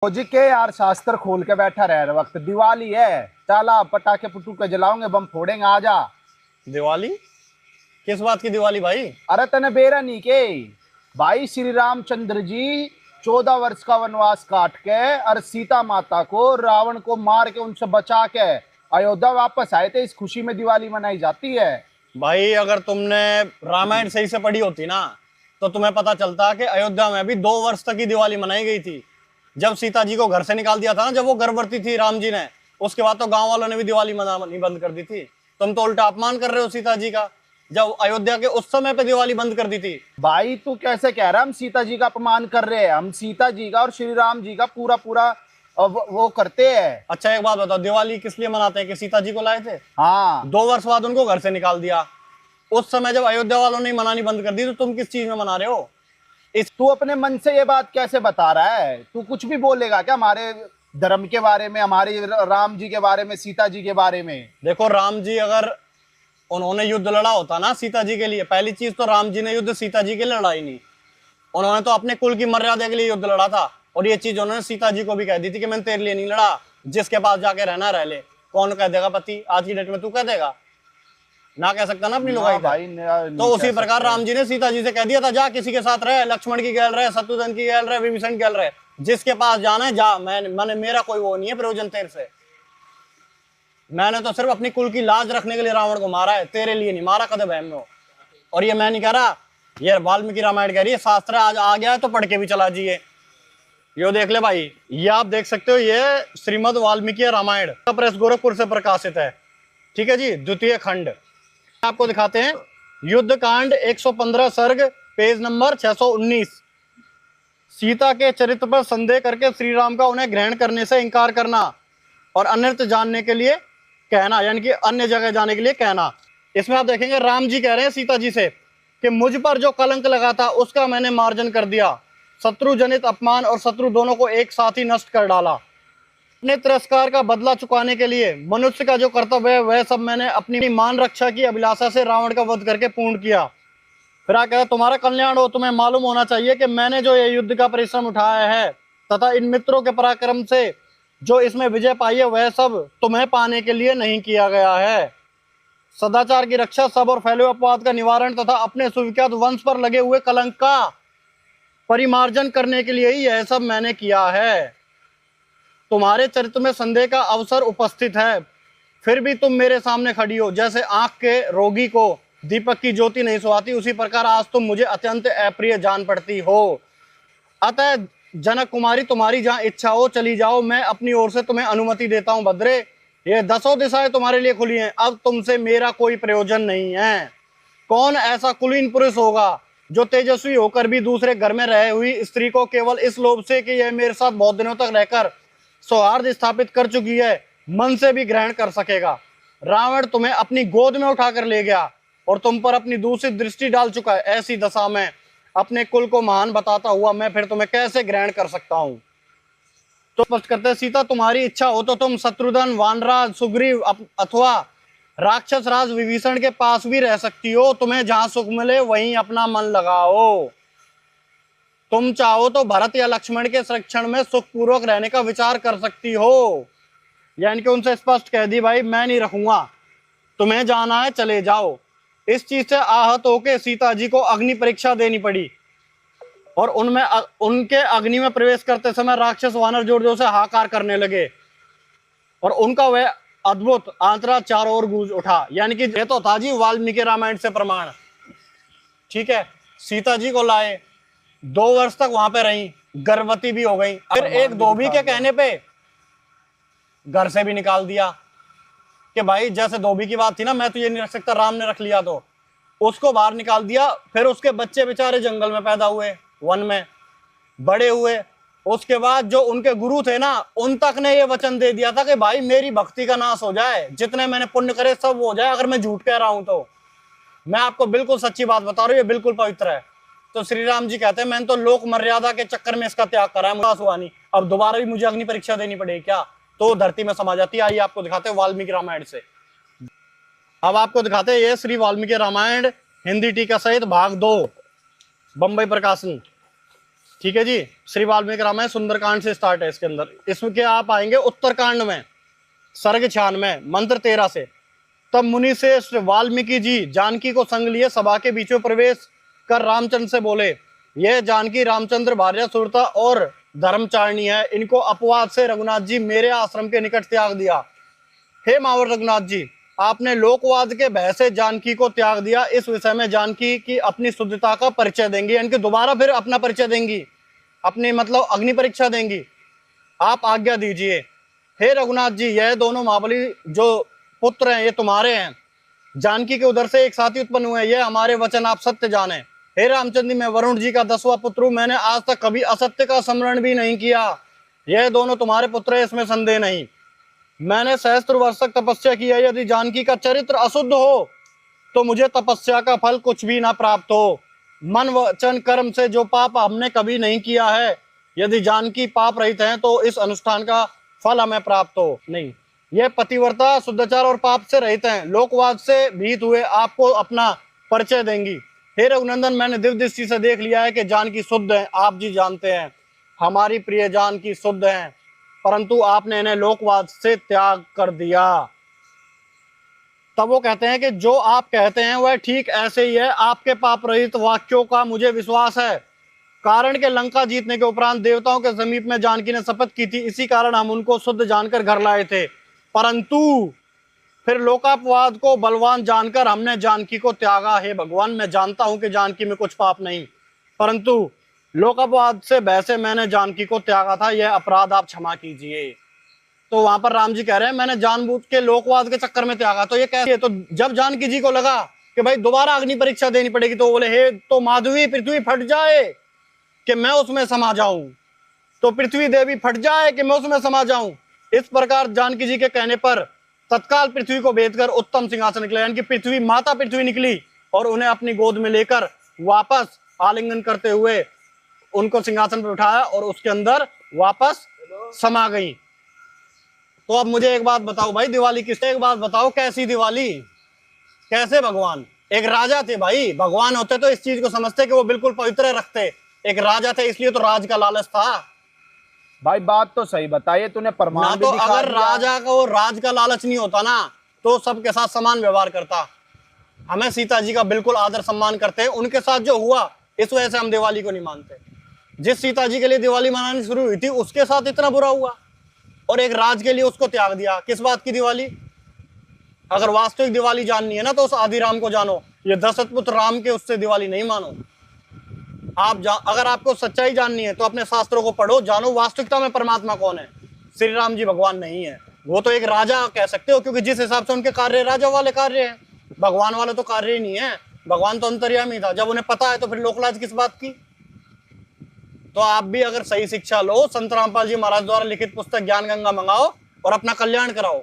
फौजी के यार शास्त्र खोल के बैठा रह वक्त दिवाली है। चला पटाखे पुटूके जलाओगे, बम फोड़ेंगे, आजा। दिवाली? किस बात की दिवाली भाई? अरे तने बेरा नहीं के भाई, श्री रामचंद्र जी 14 वर्ष का वनवास काट के और सीता माता को रावण को मार के उनसे बचा के अयोध्या वापस आए थे। इस खुशी में दिवाली मनाई जाती है। भाई अगर तुमने रामायण सही से पढ़ी होती ना तो तुम्हें पता चलता कि अयोध्या में भी 2 वर्ष तक की दिवाली मनाई गई थी। जब सीता जी को घर से निकाल दिया था ना, जब वो गर्भवती थी राम जी ने, उसके बाद तो गांव वालों ने भी दिवाली मनानी बंद कर दी थी। तुम तो उल्टा अपमान कर रहे हो सीता जी का, जब अयोध्या के उस समय पे दिवाली बंद कर दी थी। भाई तू कैसे कह रहा है हम सीता जी का अपमान कर रहे हैं? हम सीता जी का और श्री राम जी का पूरा पूरा वो करते हैं। अच्छा एक बात बताओ, दिवाली किस लिए मनाते हैं? कि सीता जी को लाए थे? हाँ, 2 वर्ष बाद उनको घर से निकाल दिया। उस समय जब अयोध्या वालों ने मनानी बंद कर दी तो तुम किस चीज में मना रहे हो? तू अपने मन से ये बात कैसे बता रहा है? तू कुछ भी बोलेगा क्या हमारे धर्म के बारे में, हमारे राम जी के बारे में, सीता जी के बारे में? देखो, राम जी अगर उन्होंने युद्ध लड़ा होता ना सीता जी के लिए, पहली चीज तो राम जी ने युद्ध सीता जी के लिए लड़ा ही नहीं। उन्होंने तो अपने कुल की मर्यादा के लिए युद्ध लड़ा था। और ये चीज उन्होंने सीता जी को भी कह दी थी कि मैंने तेरे लिए नहीं लड़ा, जिसके पास जाके रहना रह ले। कौन कह देगा पति? आज की डेट में तू कह देगा? ना कह सकता ना अपनी लुगाई भाई तो उसी प्रकार राम जी ने सीता जी से कह दिया था, जा किसी के साथ रहे, लक्ष्मण की गैल रहे, शत्रुघ्न की गैल रहे, विभीषण की गैल रहे, जिसके पास जाना है जा। मैंने मेरा कोई वो नहीं है प्रयोजन तेरे से। मैंने तो सिर्फ अपनी कुल की लाज रखने के लिए रावण को मारा है, तेरे लिए नहीं मारा कदम बहम में। और ये मैं नहीं कह रहा, ये वाल्मीकि रामायण कह रही है। शास्त्र आज आ गया है तो पढ़ के भी चला जाइए। यो देख ले भाई, ये आप देख सकते हो, ये श्रीमद वाल्मीकि रामायण प्रेस गोरखपुर से प्रकाशित है। ठीक है जी, द्वितीय खंड आपको दिखाते हैं। युद्ध कांड 115 सर्ग, पेज नंबर 619। सीता के चरित्र पर संदेह करके श्री राम का उन्हें ग्रहण करने से इंकार करना और अन्यत्र जानने के लिए कहना, यानी कि अन्य जगह जाने के लिए कहना। इसमें आप देखेंगे राम जी कह रहे हैं सीता जी से कि मुझ पर जो कलंक लगा था उसका मैंने मार्जन कर दिया। शत्रु जनित अपमान और शत्रु दोनों को एक साथ ही नष्ट कर डाला। अपने तिरस्कार का बदला चुकाने के लिए मनुष्य का जो कर्तव्य है वह सब मैंने अपनी मान रक्षा की अभिलाषा से रावण का वध करके पूर्ण किया। फिर आ कहा, तुम्हारा कल्याण हो, तुम्हें मालूम होना चाहिए कि मैंने जो ये युद्ध का परिश्रम उठाया है तथा इन मित्रों के पराक्रम से जो इसमें विजय पाई है वह सब तुम्हें पाने के लिए नहीं किया गया है। सदाचार की रक्षा, सब और फैले हुए अपवाद का निवारण तथा अपने सुविख्यात वंश पर लगे हुए कलंक का परिमार्जन करने के लिए ही यह सब मैंने किया है। तुम्हारे चरित्र में संदेह का अवसर उपस्थित है, फिर भी तुम मेरे सामने खड़ी हो। जैसे आंख के रोगी को दीपक की ज्योति नहीं सुहाती, उसी प्रकार आज तुम मुझे अत्यंत अप्रिय जान पड़ती हो। अतः जनक कुमारी, तुम्हारी जहां इच्छा हो चली जाओ, मैं अपनी ओर से तुम्हें अनुमति देता हूं। भद्रे, ये 10 दिशाएं तुम्हारे लिए खुली हैं, अब तुमसे मेरा कोई प्रयोजन नहीं है। कौन ऐसा कुलीन पुरुष होगा जो तेजस्वी होकर भी दूसरे घर में रहे हुई स्त्री को केवल इस लोभ से कि यह मेरे साथ बहुत दिनों तक रहकर सौहार्द स्थापित कर चुकी है, मन से भी ग्रहण कर सकेगा? रावण तुम्हें अपनी गोद में उठाकर ले गया और तुम पर अपनी दूसरी दृष्टि डाल चुका है। ऐसी दशा में अपने कुल को महान बताता हुआ मैं फिर तुम्हें कैसे ग्रहण कर सकता हूं? तो स्पष्ट करते, सीता तुम्हारी इच्छा हो तो तुम शत्रुघ्न, वानराज, सुग्रीव अथवा राक्षस राज विभीषण के पास भी रह सकती हो। तुम्हें जहां सुख मिले वहीं अपना मन लगाओ। तुम चाहो तो भरत या लक्ष्मण के संरक्षण में सुखपूर्वक रहने का विचार कर सकती हो। यानी कि उनसे स्पष्ट कह दी, भाई मैं नहीं रखूंगा, तुम्हें जाना है चले जाओ। इस चीज से आहत होकर सीता जी को अग्नि परीक्षा देनी पड़ी और उनके अग्नि में प्रवेश करते समय राक्षस वानर जोर जोर से हाहाकार करने लगे और उनका वह अद्भुत आंतरा चारों ओर गूंज उठा। यानी कि ये तो था जी वाल्मीकि रामायण से प्रमाण। ठीक है, सीता जी को लाए, 2 वर्ष तक वहां पे रही, गर्भवती भी हो गई, फिर एक धोबी के कहने पे घर से भी निकाल दिया कि भाई जैसे धोबी की बात थी ना, मैं तो ये नहीं रख सकता, राम ने रख लिया तो उसको बाहर निकाल दिया। फिर उसके बच्चे बेचारे जंगल में पैदा हुए, वन में बड़े हुए। उसके बाद जो उनके गुरु थे ना, उन तक ने ये वचन दे दिया था कि भाई मेरी भक्ति का नाश हो जाए, जितने मैंने पुण्य करे सब हो जाए। अगर मैं झूठ कह रहा हूं तो मैं आपको बिल्कुल सच्ची बात बता रहा हूं, ये बिल्कुल पवित्र है। तो श्री राम जी कहते हैं मैंने तो लोक मर्यादा के चक्कर में इसका त्याग करा है, मुझे हुआ नहीं, अब दोबारा भी मुझे अग्नि परीक्षा देनी पड़ेगी क्या? तो धरती में समा जाती है। आइए आपको दिखाते हैं वाल्मीकि रामायण से। अब आपको दिखाते हैं ये श्री वाल्मीकि रामायण हिंदी टीका सहित भाग 2, बंबई प्रकाशन। ठीक है जी। श्री वाल्मीकि रामायण सुंदरकांड से स्टार्ट है। इसके अंदर इसमें आप आएंगे उत्तरकांड में, सर्ग 96 मंत्र 13 से। तब मुनि श्रेष्ठ वाल्मीकि जी जानकी को संग लिए सभा के बीच में प्रवेश कर रामचंद्र से बोले, यह जानकी रामचंद्र भार्या सुरता और धर्मचारिणी है, इनको अपवाद से रघुनाथ जी मेरे आश्रम के निकट त्याग दिया। हे मावर रघुनाथ जी, आपने लोकवाद के भय से जानकी को त्याग दिया, इस विषय में जानकी की अपनी शुद्धता का परिचय देंगी, यानी कि दोबारा फिर अपना परिचय देंगी, अपनी मतलब अग्नि परीक्षा देंगी, आप आज्ञा दीजिए। हे रघुनाथ जी, यह दोनों महाबली जो पुत्र हैं ये तुम्हारे हैं, जानकी के उधर से एक साथी उत्पन्न हुए, यह हमारे वचन आप सत्य जाने। हे रामचंद्र जी, मैं वरुण जी का 10वां पुत्र हूं, मैंने आज तक कभी असत्य का स्मरण भी नहीं किया, यह दोनों तुम्हारे पुत्र है, इसमें संदेह नहीं। मैंने सहस्त्र वर्ष तक तपस्या की है, यदि जानकी का चरित्र अशुद्ध हो तो मुझे तपस्या का फल कुछ भी ना प्राप्त हो। मन वचन कर्म से जो पाप हमने कभी नहीं किया है, यदि जानकी पाप रहित हैं तो इस अनुष्ठान का फल हमें प्राप्त हो नहीं। यह पतिव्रता शुद्धाचार और पाप से रहित हैं, लोकवाद से भीत हुए आपको अपना परिचय देंगी। हे रघुनंदन, मैंने दिव्य दृष्टि से देख लिया है कि जानकी शुद्ध है, आप जी जानते हैं हमारी प्रिय जानकी शुद्ध है, परंतु आपने इन्हें लोकवाद से त्याग कर दिया। तब वो कहते हैं कि जो आप कहते हैं वह ठीक ऐसे ही है, आपके पाप रहित वाक्यों का मुझे विश्वास है। कारण के लंका जीतने के उपरांत देवताओं के समीप में जानकी ने शपथ की थी, इसी कारण हम उनको शुद्ध जानकर घर लाए थे, परंतु फिर लोकापवाद को बलवान जानकर हमने जानकी को त्यागा। हे भगवान, मैं जानता हूं कि जानकी में कुछ पाप नहीं, परंतु लोकापवाद से भय से मैंने जानकी को त्यागा था, यह अपराध आप क्षमा कीजिए। तो वहां पर राम जी कह रहे हैं मैंने जानबूझ के लोकवाद के चक्कर में त्यागा। तो ये कैसे? तो जब जानकी जी को लगा कि भाई दोबारा अग्नि परीक्षा देनी पड़ेगी, तो बोले हे तो माधवी पृथ्वी फट जाए कि मैं उसमें समा जाऊं, तो पृथ्वी देवी फट जाए कि मैं उसमें समा जाऊं। इस प्रकार जानकी जी के कहने पर तत्काल पृथ्वी को भेद कर उत्तम सिंहासन निकला, यानी कि पृथ्वी माता पृथ्वी निकली और उन्हें अपनी गोद में लेकर वापस आलिंगन करते हुए उनको सिंहासन पर उठाया और उसके अंदर वापस समा गई। तो अब मुझे एक बात बताओ भाई, दिवाली किससे? एक बात बताओ, कैसी दिवाली, कैसे भगवान? एक राजा थे भाई, भगवान होते तो इस चीज को समझते कि वो बिल्कुल पवित्र रखते, एक राजा थे इसलिए तो राज का लालच था। भाई बात तो सही बताइए तूने, ना प्रमाण भी तो दिखा अगर दिया। राजा को राज का लालच नहीं होता ना तो सबके साथ समान व्यवहार करता। हमें सीता जी का बिल्कुल आदर सम्मान करते हैं, उनके साथ जो हुआ इस वजह से हम दिवाली को नहीं मानते। जिस सीता जी के लिए दिवाली मनानी शुरू हुई थी उसके साथ इतना बुरा हुआ और एक राज के लिए उसको त्याग दिया। किस बात की दिवाली? अगर वास्तविक दिवाली जाननी है ना तो उस आदि राम को जानो, ये दशरथ पुत्र राम के उससे दिवाली नहीं मानो। अगर आपको सच्चाई जाननी है तो अपने शास्त्रों को पढ़ो, जानो वास्तविकता में परमात्मा कौन है। श्री राम जी भगवान नहीं है, वो तो एक राजा कह सकते हो, क्योंकि जिस हिसाब से उनके कार्य राजा वाले कार्य हैं, भगवान वाले तो कार्य ही नहीं है। भगवान तो अंतर्यामी था, जब उन्हें पता है तो फिर लोकलाज किस बात की? तो आप भी अगर सही शिक्षा लो, संत रामपाल जी महाराज द्वारा लिखित पुस्तक ज्ञान गंगा मंगाओ और अपना कल्याण कराओ।